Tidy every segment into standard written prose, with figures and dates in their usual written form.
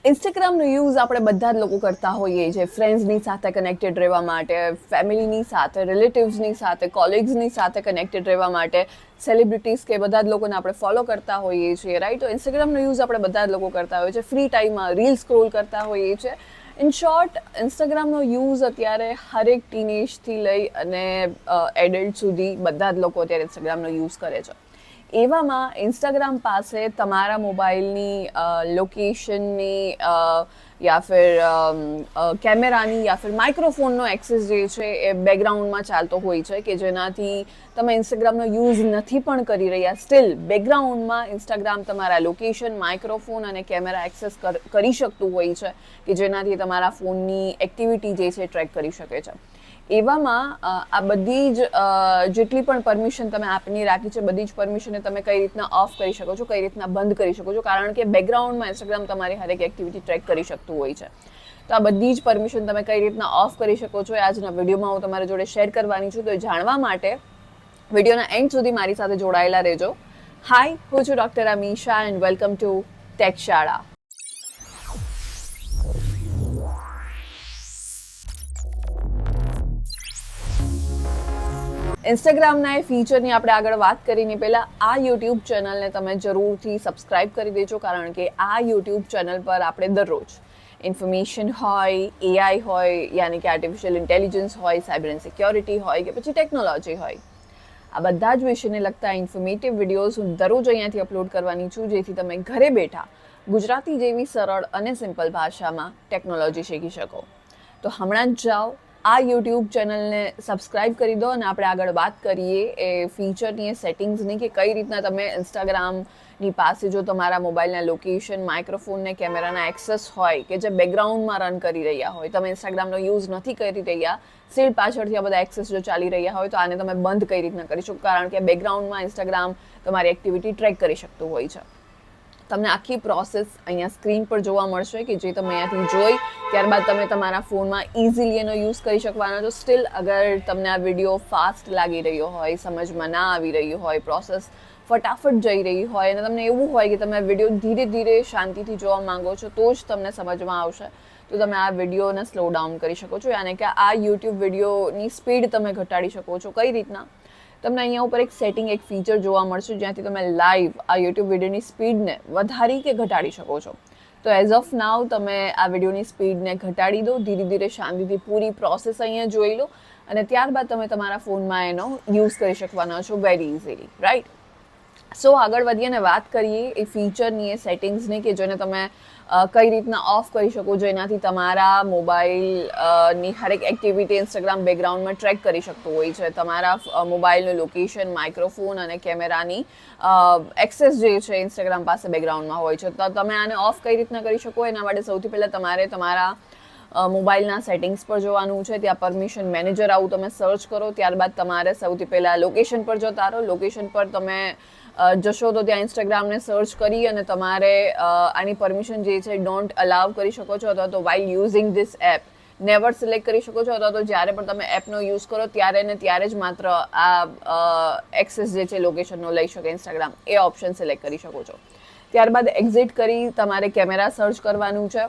ઇન્સ્ટાગ્રામનો use આપણે બધા જ લોકો કરતા હોઈએ છીએ ફ્રેન્ડ્સની સાથે કનેક્ટેડ રહેવા માટે, ફેમિલીની સાથે, રિલેટિવ્સની સાથે, કોલિગ્સની સાથે કનેક્ટેડ રહેવા માટે, સેલિબ્રિટીઝ કે બધા જ લોકોને આપણે ફોલો કરતા હોઈએ છીએ, રાઈટ? તો ઇન્સ્ટાગ્રામનો યુઝ આપણે બધા જ લોકો કરતા હોઈએ છીએ, ફ્રી ટાઈમમાં રીલ સ્ક્રોલ કરતા હોઈએ છીએ. ઇન શોર્ટ, ઇન્સ્ટાગ્રામનો યુઝ અત્યારે હરેક ટીનેજથી લઈ અને એડલ્ટ સુધી બધા જ લોકો અત્યારે ઇન્સ્ટાગ્રામનો યુઝ કરે છે. એવામાં ઇન્સ્ટાગ્રામ પાસે તમારા મોબાઈલની લોકેશનની યા ફિર કેમેરાની યા ફિર માઇક્રોફોનનો એક્સેસ જે છે એ બેકગ્રાઉન્ડમાં ચાલતો હોય છે કે જેનાથી તમે ઇન્સ્ટાગ્રામનો યુઝ નથી પણ કરી રહ્યા, સ્ટીલ બેકગ્રાઉન્ડમાં ઇન્સ્ટાગ્રામ તમારા લોકેશન, માઇક્રોફોન અને કેમેરા એક્સેસ કરી શકતું હોય છે કે જેનાથી તમારા ફોનની એક્ટિવિટી જે છે ટ્રેક કરી શકે છે. એવામાં આ બધી જ જેટલી પણ પરમિશન તમે આપની રાખી છે બધી જ પરમિશનને તમે કઈ રીતના ઓફ કરી શકો છો, કઈ રીતના બંધ કરી શકો છો, કારણ કે બેકગ્રાઉન્ડમાં ઇન્સ્ટાગ્રામ તમારી હરેક એક્ટિવિટી ટ્રેક કરી શકતું હોય છે. તો આ બધી જ પરમિશન તમે કઈ રીતના ઓફ કરી શકો છો એ આજના વિડીયોમાં હું તમારી જોડે શેર કરવાની છું. તો એ જાણવા માટે વિડીયોના એન્ડ સુધી મારી સાથે જોડાયેલા રહેજો. હાય, હું છું doctor Amisha and welcome to take શાળા. ઇન્સ્ટાગ્રામના એ ફીચરની આપણે આગળ વાત કરીને પહેલાં આ યુટ્યુબ ચેનલને તમે જરૂરથી સબસ્ક્રાઈબ કરી દેજો, કારણ કે આ યુટ્યુબ ચેનલ પર આપણે દરરોજ ઇન્ફોર્મેશન હોય, એઆઈ હોય, યાની કે આર્ટિફિશિયલ ઇન્ટેલિજન્સ હોય, સાયબર એન્ડ સિક્યોરિટી હોય કે પછી ટેકનોલોજી હોય, આ બધા જ વિષયને લગતા ઇન્ફોર્મેટિવ વિડીયોઝ હું દરરોજ અહીંયાથી અપલોડ કરવાની છું, જેથી તમે ઘરે બેઠા ગુજરાતી જેવી સરળ અને સિમ્પલ ભાષામાં ટેકનોલોજી શીખી શકો. તો હમણાં જ જાઓ, આ યુટ્યુબ ચેનલને સબસ્ક્રાઈબ કરી દો અને આપણે આગળ વાત કરીએ એ ફીચરની, એ સેટિંગ્સની કે કઈ રીતના તમે ઇન્સ્ટાગ્રામની પાસે જો તમારા મોબાઈલના લોકેશન, માઇક્રોફોન ને કેમેરાના એક્સેસ હોય કે જે બેકગ્રાઉન્ડમાં રન કરી રહ્યા હોય, તમે ઇન્સ્ટાગ્રામનો યુઝ નથી કરી રહ્યા, સ્ટીલ પાછળથી આ બધા એક્સેસ જો ચાલી રહ્યા હોય તો આને તમે બંધ કઈ રીતના કરી શકો, કારણ કે બેકગ્રાઉન્ડમાં ઇન્સ્ટાગ્રામ તમારી એક્ટિવિટી ટ્રેક કરી શકતું હોય છે. તમને આખી પ્રોસેસ અહીંયા સ્ક્રીન પર જોવા મળશે કે જે તમે અહીંયાથી જોઈ ત્યારબાદ તમે તમારા ફોનમાં ઇઝીલી એનો યુઝ કરી શકવાના છો. સ્ટીલ અગર તમને આ વિડીયો ફાસ્ટ લાગી રહ્યો હોય, સમજમાં ના આવી રહ્યું હોય, પ્રોસેસ ફટાફટ જઈ રહી હોય અને તમને એવું હોય કે તમે આ વિડીયો ધીરે ધીરે શાંતિથી જોવા માંગો છો તો જ તમને સમજમાં આવશે, તો તમે આ વિડીયોને સ્લો ડાઉન કરી શકો છો, યાની કે આ યુટ્યુબ વિડીયોની સ્પીડ તમે ઘટાડી શકો છો. કઈ રીતના? તમને અહીંયા ઉપર એક સેટિંગ, એક ફીચર જોવા મળશે જ્યાંથી તમે લાઈવ આ યુટ્યુબ વિડીયોની સ્પીડને વધારી કે ઘટાડી શકો છો. તો એઝ ઓફ નાવ તમે આ વિડીયોની સ્પીડને ઘટાડી દો, ધીરે ધીરે શાંતિથી પૂરી પ્રોસેસ અહીંયા જોઈ લો અને ત્યારબાદ તમે તમારા ફોનમાં એનો યુઝ કરી શકવાના છો વેરી ઇઝીલી, રાઈટ? સો આગળ વધીએ અને વાત કરીએ એ ફીચરની, એ સેટિંગ્સની કે જેને તમે કઈ રીતના ઓફ કરી શકો, જેનાથી તમારા મોબાઈલની હરેક એક્ટિવિટી ઇન્સ્ટાગ્રામ બેકગ્રાઉન્ડમાં ટ્રેક કરી શકતું હોય છે. તમારા મોબાઈલનું લોકેશન, માઇક્રોફોન અને કેમેરાની એક્સેસ જે છે ઇન્સ્ટાગ્રામ પાસે બેકગ્રાઉન્ડમાં હોય છે. તો તમે આને ઓફ કઈ રીતના કરી શકો એના માટે સૌથી પહેલાં તમારે તમારા મોબાઈલના સેટિંગ્સ પર જવાનું છે. ત્યાં પરમિશન મેનેજર આવું તમે સર્ચ કરો, ત્યારબાદ તમારે સૌથી પહેલાં લોકેશન પર જતા રહો. લોકેશન પર તમે જશો તો ત્યાં ઇન્સ્ટાગ્રામને સર્ચ કરી અને તમારે આની પરમિશન જે છે ડોન્ટ અલાવ કરી શકો છો, અથવા તો while using this app never select કરી શકો છો, અથવા તો જ્યારે પણ તમે એપનો યુઝ કરો ત્યારે ને ત્યારે જ માત્ર આ એક્સેસ જે છે લોકેશનનો લઈ શકે ઇન્સ્ટાગ્રામ, એ ઓપ્શન સિલેક્ટ કરી શકો છો. ત્યારબાદ એક્ઝિટ કરી તમારે કેમેરા સર્ચ કરવાનું છે.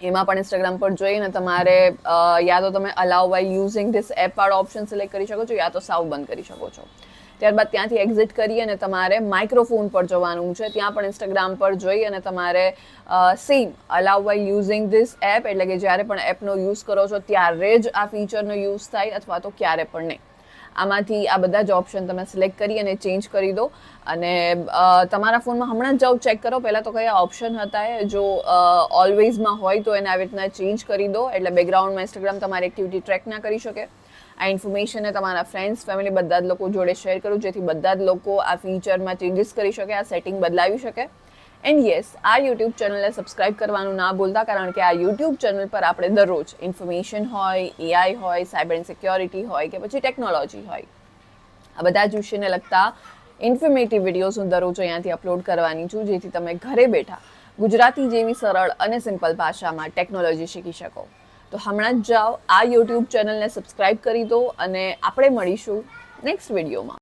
એમાં પણ ઇન્સ્ટાગ્રામ પર જઈને તમારે યા તો તમે allow while using this app વાળો ઓપ્શન સિલેક્ટ કરી શકો છો, યા તો સાવ બંધ કરી શકો છો. ત્યારબાદ ત્યાંથી એક્ઝિટ કરી અને તમારે માઇક્રોફોન પર જવાનું છે. ત્યાં પણ ઇન્સ્ટાગ્રામ પર જઈ અને તમારે same allow while using this app, એટલે કે જ્યારે પણ એપનો યુઝ કરો છો ત્યારે જ આ ફીચરનો યુઝ થાય અથવા તો ક્યારે પણ નહીં. આમાંથી આ બધા જ ઓપ્શન તમે સિલેક્ટ કરી અને ચેન્જ કરી દો અને તમારા ફોનમાં હમણાં જ જાઓ ચેક કરો પહેલાં તો કયા ઓપ્શન હતા એ. જો ઓલવેઝમાં હોય તો એને આવી રીતના ચેન્જ કરી દો, એટલે બેકગ્રાઉન્ડમાં ઇન્સ્ટાગ્રામ તમારી એક્ટિવિટી ટ્રેક ના કરી શકે. આ ઇન્ફોર્મેશનને તમારા ફ્રેન્ડ્સ, ફેમિલી બધા જ લોકો જોડે શેર કરું, જેથી બધા જ લોકો આ ફીચરમાં ચેન્જીસ કરી શકે, આ સેટિંગ બદલાવી શકે. એન્ડ યસ, આ યુટ્યુબ ચેનલને સબસ્ક્રાઈબ કરવાનું ના ભૂલતા, કારણ કે આ યુટ્યુબ ચેનલ પર આપણે દરરોજ ઇન્ફોર્મેશન હોય, એઆઈ હોય, સાયબર એન્ડ સિક્યોરિટી હોય કે પછી ટેકનોલોજી હોય, આ બધા જ વિષયને લગતા ઇન્ફોર્મેટિવ વિડીયોઝ હું દરરોજ અહીંયાથી અપલોડ કરવાની છું, જેથી તમે ઘરે બેઠા ગુજરાતી જેવી સરળ અને સિમ્પલ ભાષામાં ટેકનોલોજી શીખી શકો. તો હમણાં જ જાઓ, આ યુટ્યુબ ચેનલને સબસ્ક્રાઈબ કરી દો અને આપણે મળીશું નેક્સ્ટ વિડીયોમાં.